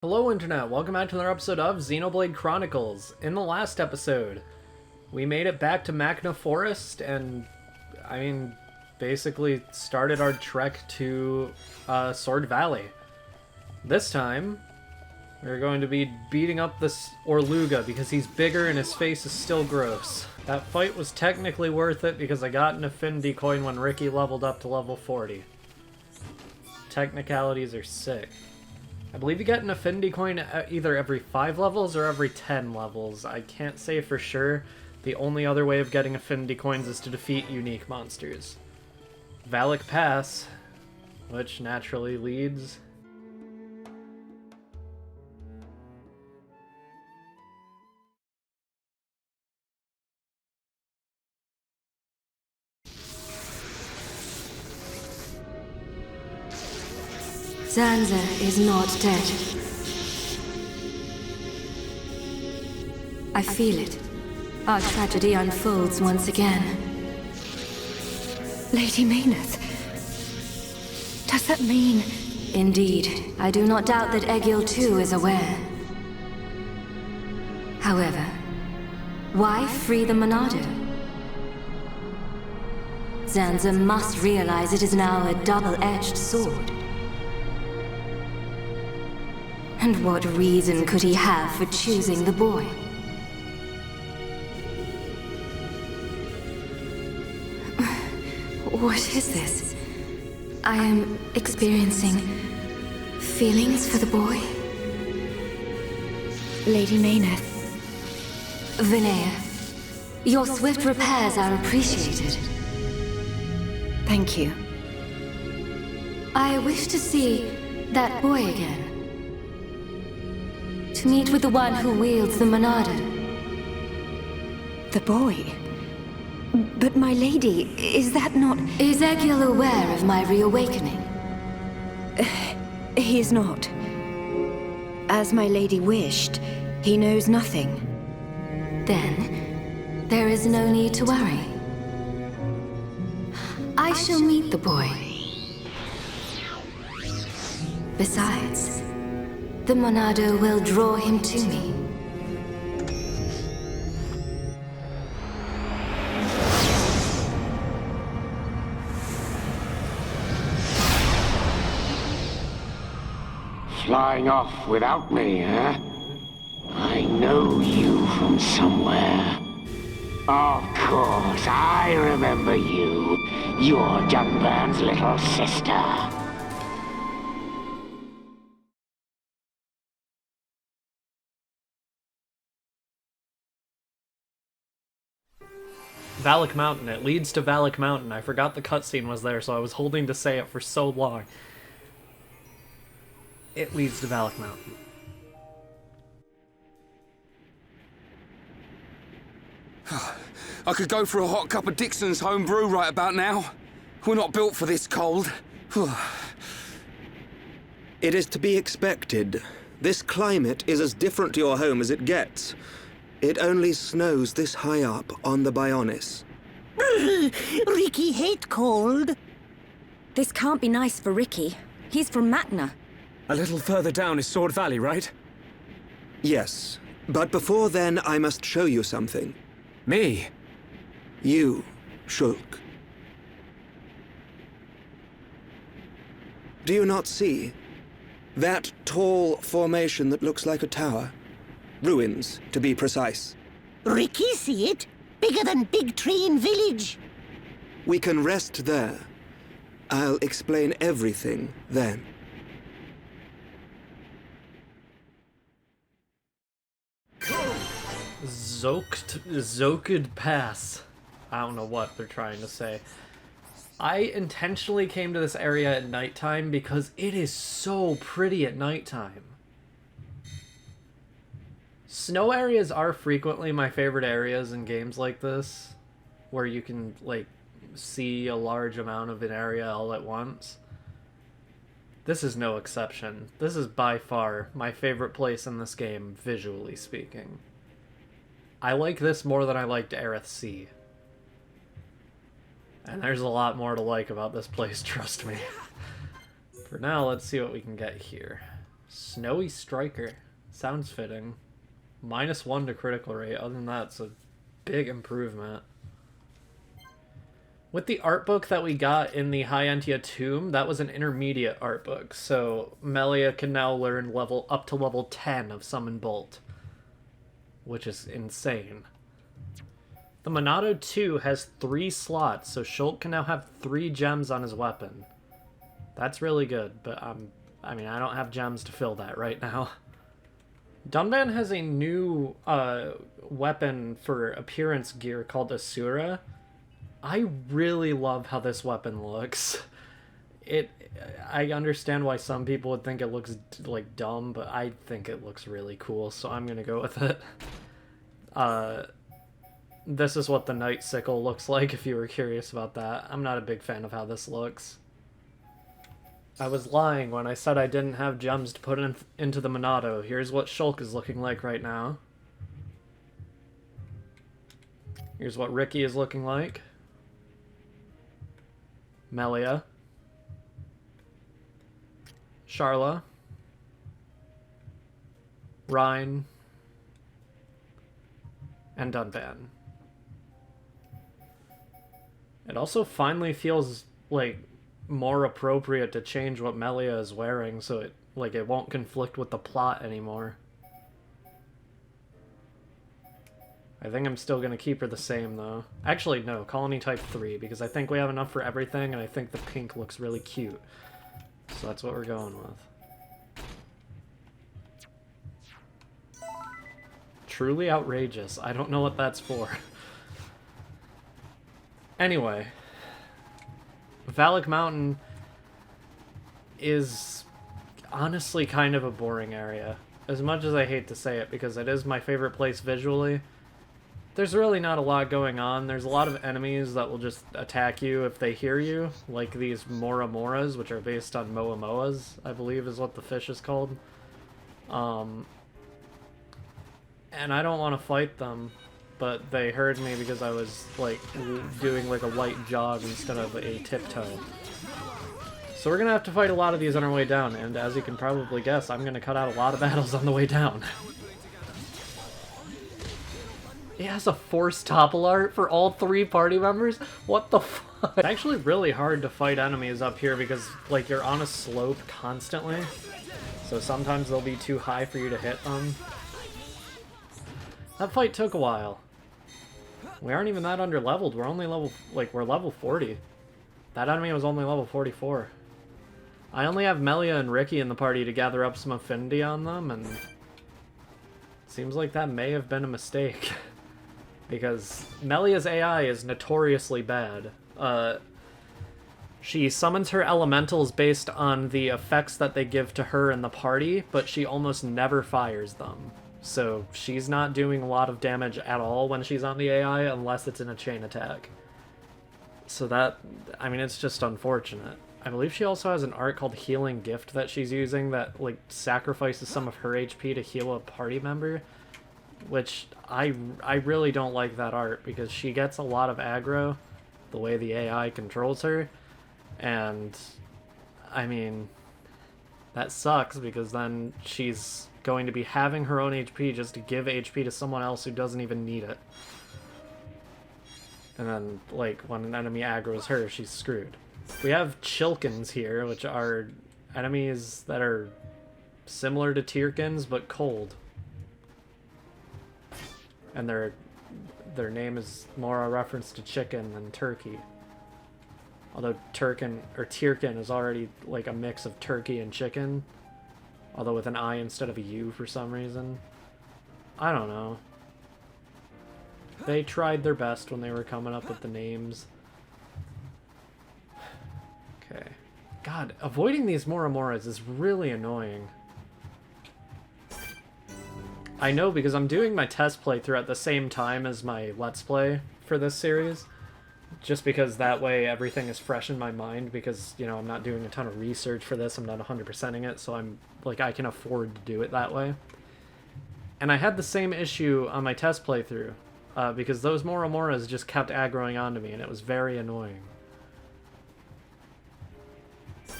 Hello Internet, welcome back to another episode of Xenoblade Chronicles. In the last episode, we made it back to Magna Forest and, basically started our trek to Sword Valley. This time, we're going to be beating up this Orluga because he's bigger and his face is still gross. That fight was technically worth it because I got an affinity coin when Ricky leveled up to level 40. Technicalities are sick. I believe you get an affinity coin either every 5 levels or every 10 levels. I can't say for sure. The only other way of getting affinity coins is to defeat unique monsters. Valak Pass, which naturally leads... Zanza is not dead. I feel it. Our tragedy unfolds once again. Lady Maynard. Does that mean... Indeed, I do not doubt that Egil too is aware. However, why free the Monado? Zanza must realize it is now a double-edged sword. And what reason could he have for choosing the boy? What is this? I am experiencing feelings for the boy. Lady Maynard. Vinaya, your swift repairs are appreciated. Thank you. I wish to see that boy again. To meet with the one who wields the Monado. The boy? But my lady, is that not... Is Egil aware of my reawakening? He is not. As my lady wished, he knows nothing. Then, there is no need to worry. I shall meet the boy. Besides, the Monado will draw him to me. Flying off without me, huh? I know you from somewhere. Of course, I remember you. You're Junburn's little sister. Valak Mountain. It leads to Valak Mountain. I forgot the cutscene was there, so I was holding to say it for so long. It leads to Valak Mountain. I could go for a hot cup of Dixon's home brew right about now. We're not built for this cold. It is to be expected. This climate is as different to your home as it gets. It only snows this high up on the Bionis. Ricky hate cold. This can't be nice for Ricky. He's from Magna. A little further down is Sword Valley, right? Yes, but before then I must show you something. Me? You, Shulk. Do you not see? That tall formation that looks like a tower? Ruins, to be precise. Ricky see it? Bigger than Big Tree in Village. We can rest there. I'll explain everything then. Zoked Pass. I don't know what they're trying to say. I intentionally came to this area at nighttime because it is so pretty at nighttime. Snow areas are frequently my favorite areas in games like this, where you can, like, see a large amount of an area all at once. This is no exception. This is by far my favorite place in this game, visually speaking. I like this more than I liked Aerith Sea. And there's a lot more to like about this place, trust me. For now, let's see what we can get here. Snowy Striker. Sounds fitting. -1 to critical rate. Other than that, it's a big improvement. With the art book that we got in the High Entia Tomb, that was an intermediate art book, so Melia can now learn up to level 10 of Summon Bolt, which is insane. The Monado 2 has 3 slots, so Shulk can now have 3 gems on his weapon. That's really good, but I mean, I don't have gems to fill that right now. Dunban has a new weapon for appearance gear called Asura. I really love how this weapon looks. I understand why some people would think it looks like dumb, but I think it looks really cool, so I'm gonna go with it. This is what the Night Sickle looks like, if you were curious about that. I'm not a big fan of how this looks. I was lying when I said I didn't have gems to put into the Monado. Here's what Shulk is looking like right now. Here's what Ricky is looking like. Melia. Charla. Rhine. And Dunban. It also finally feels like more appropriate to change what Melia is wearing so it won't conflict with the plot anymore. I think I'm still going to keep her the same, though. Actually, no. Colony Type 3, because I think we have enough for everything, and I think the pink looks really cute. So that's what we're going with. Truly outrageous. I don't know what that's for. Anyway. Valak Mountain is honestly kind of a boring area. As much as I hate to say it, because it is my favorite place visually. There's really not a lot going on. There's a lot of enemies that will just attack you if they hear you, like these Mora Moras, which are based on Moa Moas, I believe is what the fish is called. And I don't want to fight them, but they heard me because I was doing a light jog instead of a tiptoe. So we're gonna have to fight a lot of these on our way down, and as you can probably guess, I'm gonna cut out a lot of battles on the way down. It has a force topple art for all 3 party members? What the fuck? It's actually really hard to fight enemies up here because, you're on a slope constantly. So sometimes they'll be too high for you to hit them. That fight took a while. We aren't even that under-leveled. We're only we're level 40. That enemy was only level 44. I only have Melia and Ricky in the party to gather up some affinity on them, and seems like that may have been a mistake. Because Melia's AI is notoriously bad. She summons her elementals based on the effects that they give to her in the party, but she almost never fires them. So she's not doing a lot of damage at all when she's on the AI unless it's in a chain attack. So that, I mean, it's just unfortunate. I believe she also has an art called Healing Gift that she's using that, sacrifices some of her HP to heal a party member. Which, I really don't like that art, because she gets a lot of aggro, the way the AI controls her, and, I mean, that sucks, because then she's going to be having her own HP just to give HP to someone else who doesn't even need it. And then, when an enemy aggroes her, she's screwed. We have Chilkins here, which are enemies that are similar to Tyrkins, but cold. And their name is more a reference to chicken than turkey. Although Tyrkin is already a mix of turkey and chicken. Although with an I instead of a U for some reason. I don't know. They tried their best when they were coming up with the names. Okay. God, avoiding these Moromoras is really annoying. I know, because I'm doing my test playthrough at the same time as my Let's Play for this series. Just because that way everything is fresh in my mind, because, I'm not doing a ton of research for this, I'm not 100%ing it, so I'm, I can afford to do it that way. And I had the same issue on my test playthrough, because those Moromoras just kept aggroing onto me, and it was very annoying. There's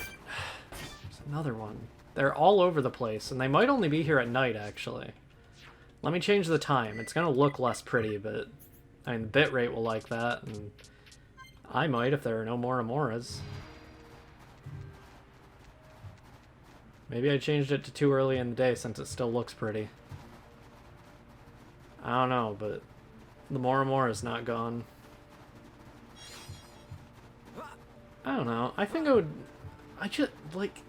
another one. They're all over the place, and they might only be here at night, actually. Let me change the time. It's gonna look less pretty, but I mean, the bitrate will like that, and I might if there are no more Amoras. Maybe I changed it to too early in the day since it still looks pretty. I don't know, but the Moramora's not gone. I don't know. I think I would... I just, like...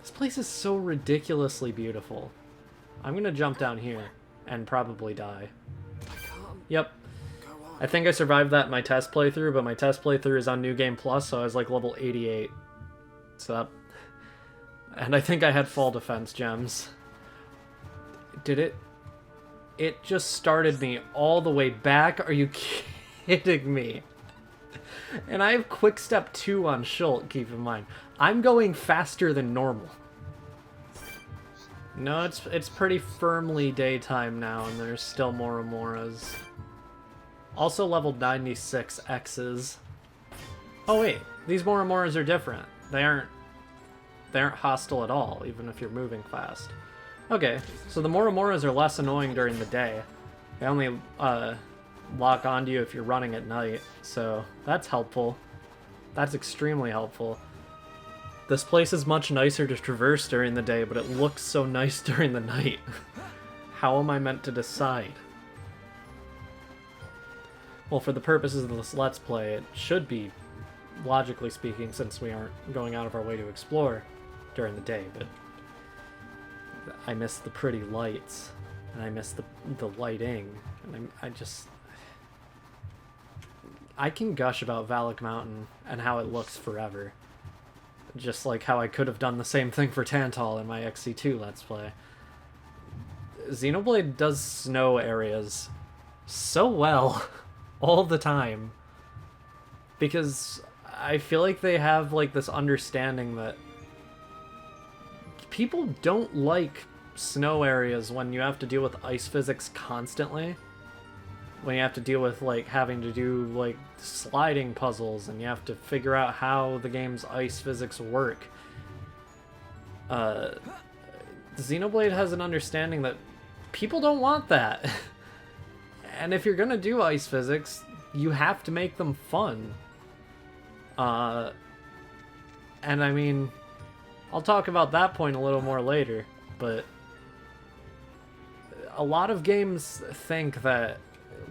This place is so ridiculously beautiful. I'm gonna jump down here and probably die. Yep. I think I survived that in my test playthrough, but my test playthrough is on New Game Plus, so I was like level 88. So that... And I think I had fall defense gems. Did it? It just started me all the way back? Are you kidding me? And I have quick step 2 on Schult, keep in mind. I'm going faster than normal. No, it's pretty firmly daytime now, and there's still more Amoras. Also leveled 96 X's. Oh wait, these Moramoras are different. They aren't hostile at all, even if you're moving fast. Okay, so the Moramoras are less annoying during the day. They only lock onto you if you're running at night, so that's helpful. That's extremely helpful. This place is much nicer to traverse during the day, but it looks so nice during the night. How am I meant to decide? Well, for the purposes of this Let's Play, it should be, logically speaking, since we aren't going out of our way to explore during the day, but I miss the pretty lights, and I miss the lighting, and I can gush about Valak Mountain and how it looks forever. Just like how I could have done the same thing for Tantal in my XC2 Let's Play. Xenoblade does snow areas so well all the time, because I feel like they have like this understanding that people don't like snow areas when you have to deal with ice physics constantly. When you have to deal with like having to do like sliding puzzles and you have to figure out how the game's ice physics work. Xenoblade has an understanding that people don't want that. And if you're gonna do ice physics, you have to make them fun. And I mean, I'll talk about that point a little more later, but a lot of games think that,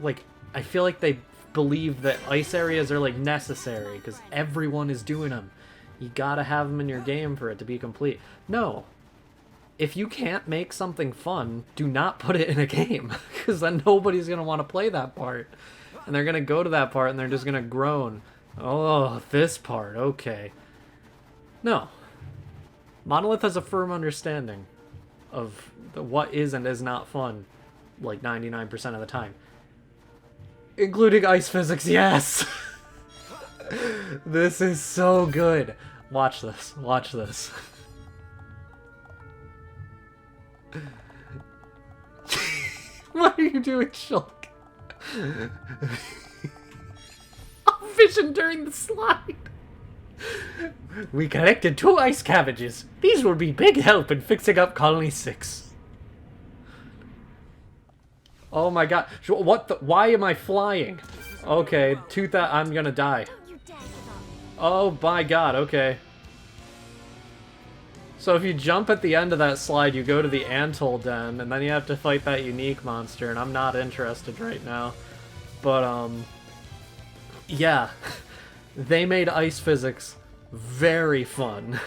like, I feel like they believe that ice areas are, like, necessary, because everyone is doing them. You gotta have them in your game for it to be complete. No. If you can't make something fun, do not put it in a game, because then nobody's gonna want to play that part. And they're gonna go to that part and they're just gonna groan. Oh, this part, okay. No. Monolith has a firm understanding of what is and is not fun, like 99% of the time. Including ice physics, yes! This is so good. Watch this, watch this. What are you doing, Shulk? I'm fishing during the slide. We collected 2 ice cabbages. These will be big help in fixing up Colony 6. Oh my god. What the? Why am I flying? Okay, I'm gonna die. Oh my god, okay. So if you jump at the end of that slide, you go to the Antol Den, and then you have to fight that unique monster, and I'm not interested right now. But, yeah. They made ice physics very fun.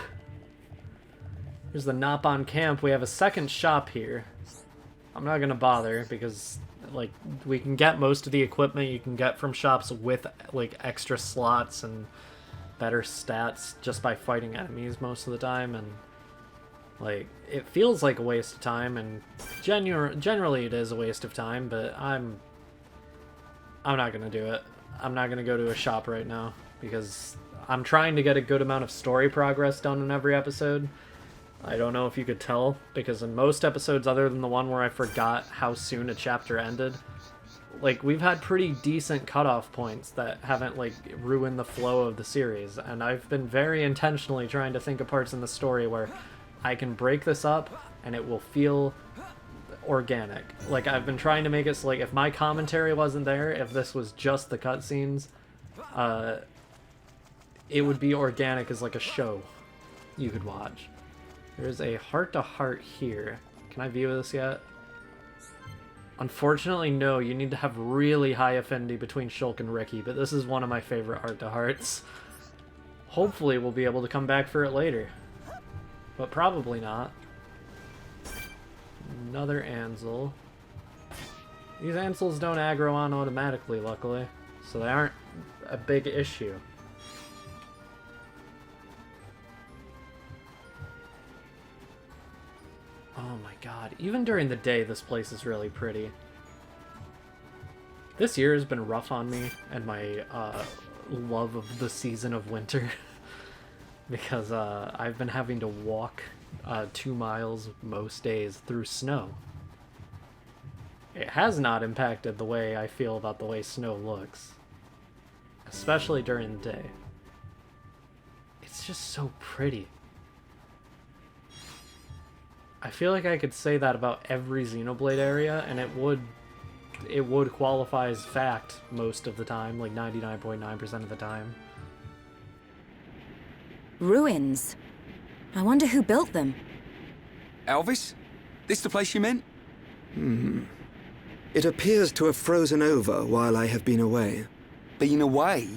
Here's the Nopon Camp. We have a second shop here. I'm not gonna bother, because, like, we can get most of the equipment you can get from shops with, like, extra slots and better stats just by fighting enemies most of the time, and, like, it feels like a waste of time, and generally it is a waste of time, but I'm not gonna do it. I'm not gonna go to a shop right now, because I'm trying to get a good amount of story progress done in every episode. I don't know if you could tell, because in most episodes other than the one where I forgot how soon a chapter ended, like, we've had pretty decent cutoff points that haven't, like, ruined the flow of the series, and I've been very intentionally trying to think of parts in the story where I can break this up and it will feel organic. Like, I've been trying to make it so, like, if my commentary wasn't there, if this was just the cutscenes, it would be organic as like a show you could watch. There's a heart-to-heart here. Can I view this yet? Unfortunately, no. You need to have really high affinity between Shulk and Ricky, but this is one of my favorite heart-to-hearts. Hopefully we'll be able to come back for it later. But probably not. Another Ansel. These Ansels don't aggro on automatically, luckily, so they aren't a big issue. Oh my god, even during the day this place is really pretty. This year has been rough on me and my love of the season of winter because I've been having to walk 2 miles most days through snow. It has not impacted the way I feel about the way snow looks, especially during the day. It's just so pretty. I feel like I could say that about every Xenoblade area, and it would qualify as fact most of the time, like 99.9% of the time. Ruins. I wonder who built them. Elvis? This the place you meant? It appears to have frozen over while I have been away. Been away?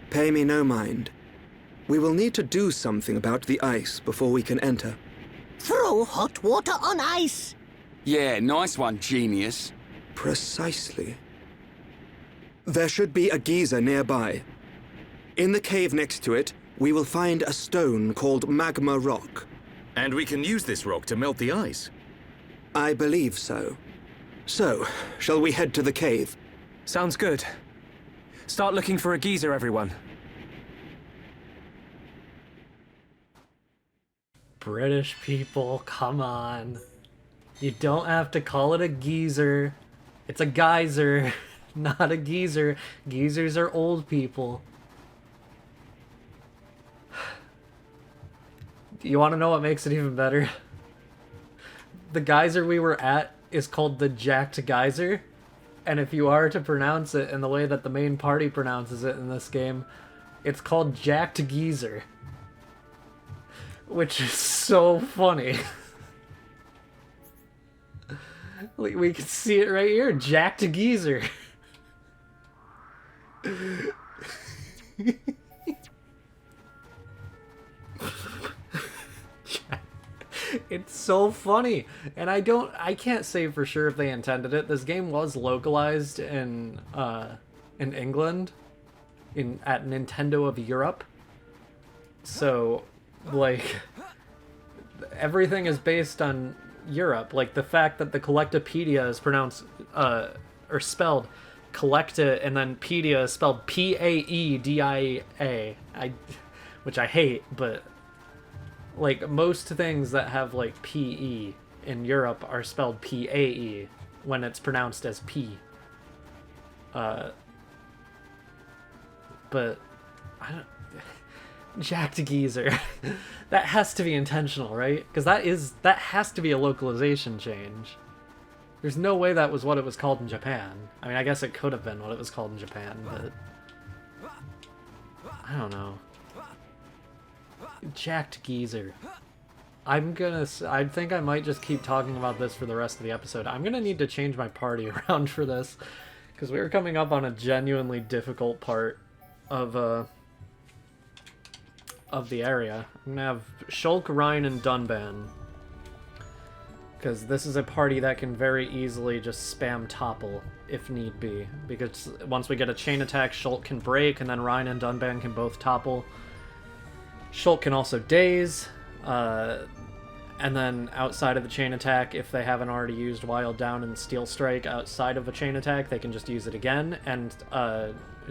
Pay me no mind. We will need to do something about the ice before we can enter. Throw hot water on ice. Yeah, nice one, genius. Precisely. There should be a geyser nearby. In the cave next to it, we will find a stone called magma rock. And we can use this rock to melt the ice? I believe so. So, shall we head to the cave? Sounds good. Start looking for a geyser, everyone. British people, come on. You don't have to call it a geyser. It's a geyser, not a geezer. Geezers are old people. You want to know what makes it even better? The geyser we were at is called the Jacked Geyser, and if you are to pronounce it in the way that the main party pronounces it in this game, it's called Jacked Geyser. Which is so funny. We can see it right here, Jacked Geyser. It's so funny, and I can't say for sure if they intended it. This game was localized in England, at Nintendo of Europe. So, like, everything is based on Europe. Like, the fact that the Collectopedia is pronounced or spelled Collecta, and then pedia is spelled Paedia, which I hate, but like most things that have like PE in Europe are spelled PAE when it's pronounced as P. But I don't. Jacked Geyser. That has to be intentional, right? Because that has to be a localization change. There's no way that was what it was called in Japan. I mean, I guess it could have been what it was called in Japan, but I don't know. Jacked Geyser. I think I might just keep talking about this for the rest of the episode. I'm gonna need to change my party around for this, because we were coming up on a genuinely difficult part of the area. I'm gonna have Shulk, Ryan, and Dunban, because this is a party that can very easily just spam topple if need be, because once we get a chain attack, Shulk can break, and then Ryan and Dunban can both topple. Shulk can also daze, and then outside of the chain attack, if they haven't already used Wild Down and Steel Strike outside of a chain attack, they can just use it again, and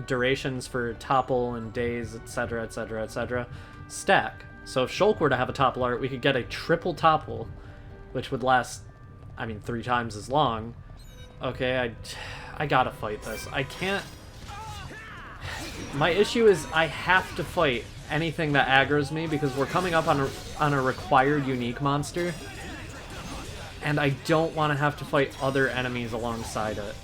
durations for topple and daze, etc, etc, etc, stack. So if Shulk were to have a topple art, we could get a triple topple, which would last, I mean, 3 times as long. Okay, I gotta fight this. I can't... My issue is I have to fight anything that aggroes me, because we're coming up on a required unique monster, and I don't want to have to fight other enemies alongside it.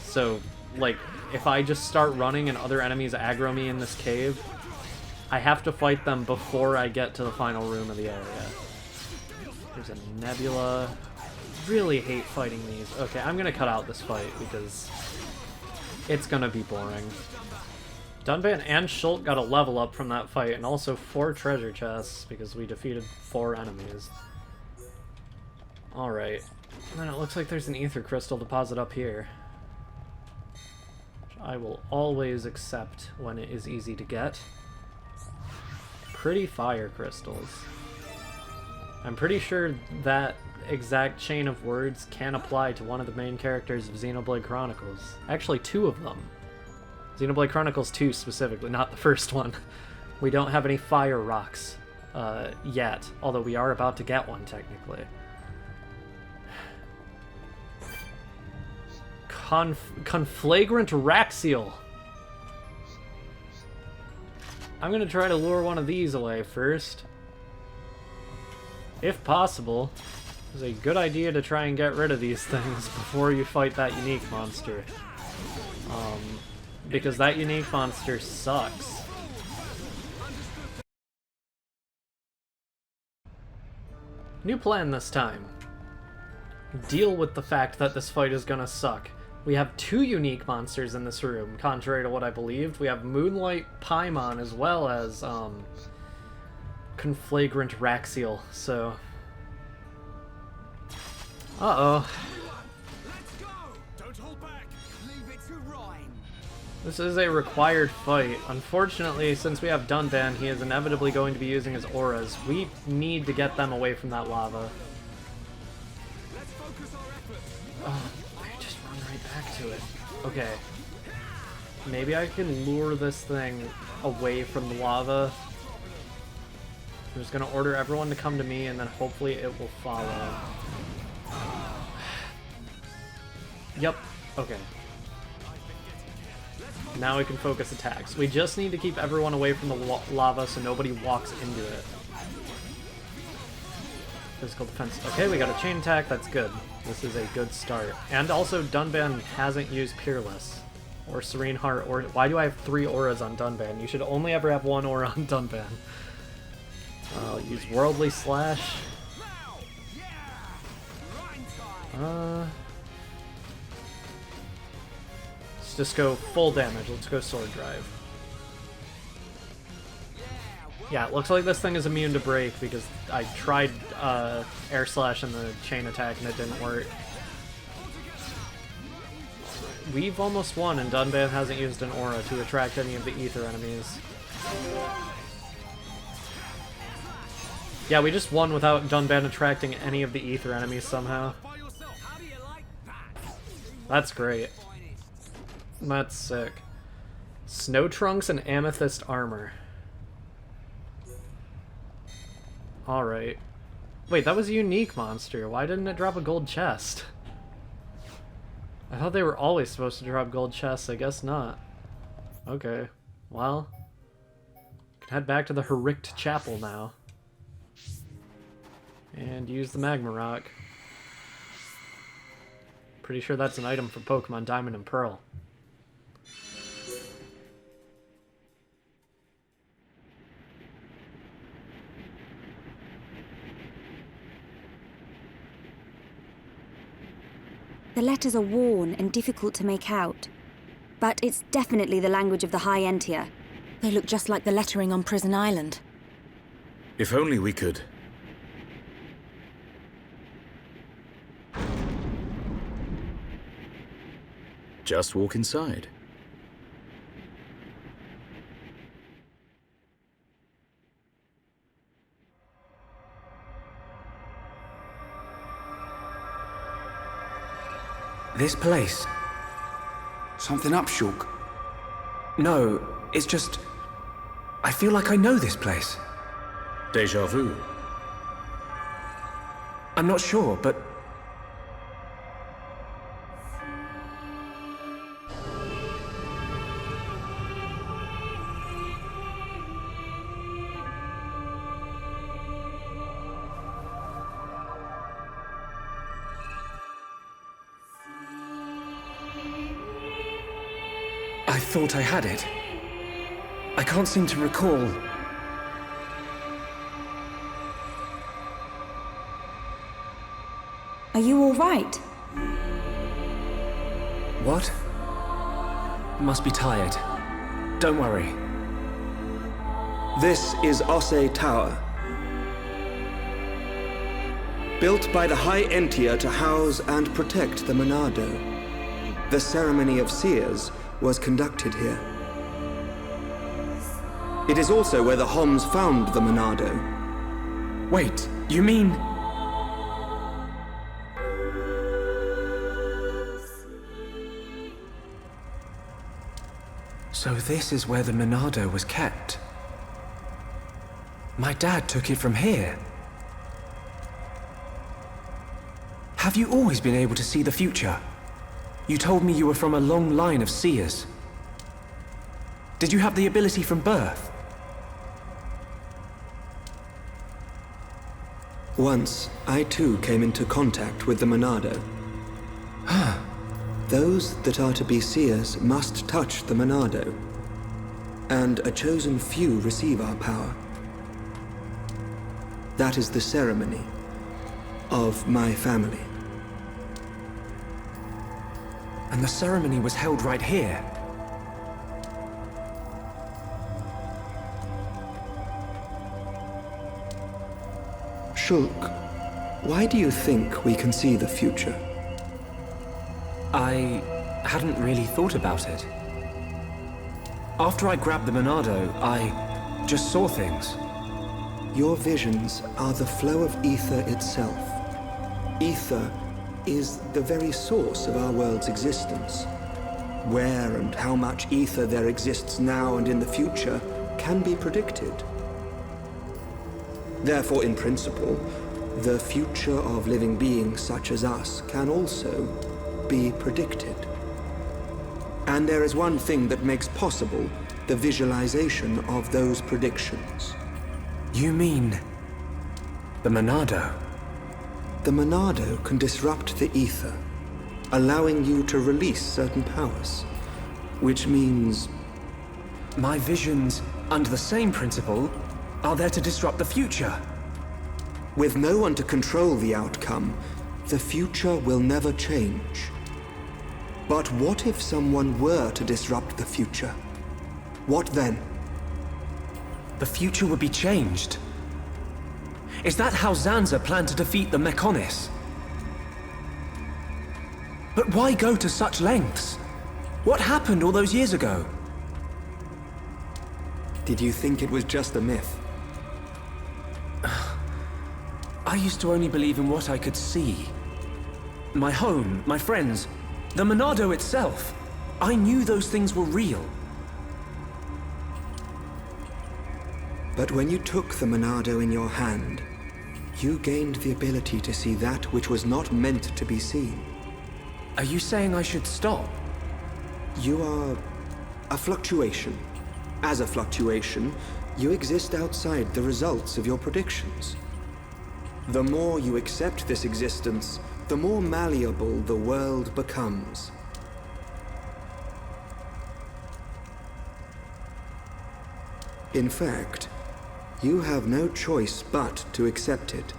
So, like, if I just start running and other enemies aggro me in this cave, I have to fight them before I get to the final room of the area. There's a nebula. Really hate fighting these. Okay, I'm gonna cut out this fight because it's gonna be boring. Dunban and Schult got a level up from that fight, and also 4 treasure chests because we defeated 4 enemies. Alright. And then it looks like there's an ether crystal deposit up here, which I will always accept when it is easy to get. Pretty fire crystals. I'm pretty sure that exact chain of words can apply to one of the main characters of Xenoblade Chronicles. Actually, 2 of them. Xenoblade Chronicles 2 specifically, not the first one. We don't have any fire rocks yet, although we are about to get one, technically. Conflagrant Raxial. I'm gonna try to lure one of these away first. If possible. It's a good idea to try and get rid of these things before you fight that unique monster. Because that unique monster sucks. New plan this time. Deal with the fact that this fight is gonna suck. We have 2 unique monsters in this room, contrary to what I believed. We have Moonlight Paimon as well as Conflagrant Raxial, so... Uh-oh. This is a required fight. Unfortunately, since we have Dunban, he is inevitably going to be using his auras. We need to get them away from that lava. Oh, I just run right back to it. Okay. Maybe I can lure this thing away from the lava. I'm just gonna order everyone to come to me, and then hopefully it will follow. Yep. Okay. Now we can focus attacks. We just need to keep everyone away from the lava so nobody walks into it. Physical defense. Okay, we got a chain attack. That's good. This is a good start. And also, Dunban hasn't used Peerless or Serene Heart. Or why do I have 3 auras on Dunban? You should only ever have 1 aura on Dunban. I'll use Worldly Slash. Let's just go full damage. Let's go Sword Drive. Yeah, it looks like this thing is immune to break because I tried Air Slash and the chain attack and it didn't work. We've almost won, and Dunban hasn't used an aura to attract any of the ether enemies. Yeah, we just won without Dunban attracting any of the ether enemies somehow. That's great. That's sick. Snow Trunks and Amethyst Armor. Alright. Wait, that was a unique monster. Why didn't it drop a gold chest? I thought they were always supposed to drop gold chests. I guess not. Okay. Well. Can head back to the Herict Chapel now. And use the Magma Rock. Pretty sure that's an item for Pokemon Diamond and Pearl. The letters are worn and difficult to make out, but it's definitely the language of the High Entia. They look just like the lettering on Prison Island. If only we could... just walk inside. This place. Something up, Shulk? No, it's just... I feel like I know this place. Déjà vu. I'm not sure, but... I thought I had it. I can't seem to recall. Are you all right? What? Must be tired. Don't worry. This is Osse Tower. Built by the High Entia to house and protect the Monado. The ceremony of seers was conducted here. It is also where the Homs found the Monado. Wait, you mean... So this is where the Monado was kept. My dad took it from here. Have you always been able to see the future? You told me you were from a long line of seers. Did you have the ability from birth? Once, I too came into contact with the Monado. Those that are to be seers must touch the Monado, and a chosen few receive our power. That is the ceremony of my family. And the ceremony was held right here. Shulk, why do you think we can see the future? I hadn't really thought about it. After I grabbed the Monado, I just saw things. Your visions are the flow of ether itself. Ether is the very source of our world's existence. Where and how much ether there exists now and in the future can be predicted. Therefore, in principle, the future of living beings such as us can also be predicted. And there is one thing that makes possible the visualization of those predictions. You mean... the Monado? The Monado can disrupt the ether, allowing you to release certain powers, which means... My visions, under the same principle, are there to disrupt the future. With no one to control the outcome, the future will never change. But what if someone were to disrupt the future? What then? The future would be changed. Is that how Zanza planned to defeat the Mechonis? But why go to such lengths? What happened all those years ago? Did you think it was just a myth? I used to only believe in what I could see. My home, my friends, the Monado itself. I knew those things were real. But when you took the Monado in your hand, you gained the ability to see that which was not meant to be seen. Are you saying I should stop? You are a fluctuation. As a fluctuation, you exist outside the results of your predictions. The more you accept this existence, the more malleable the world becomes. In fact, you have no choice but to accept it.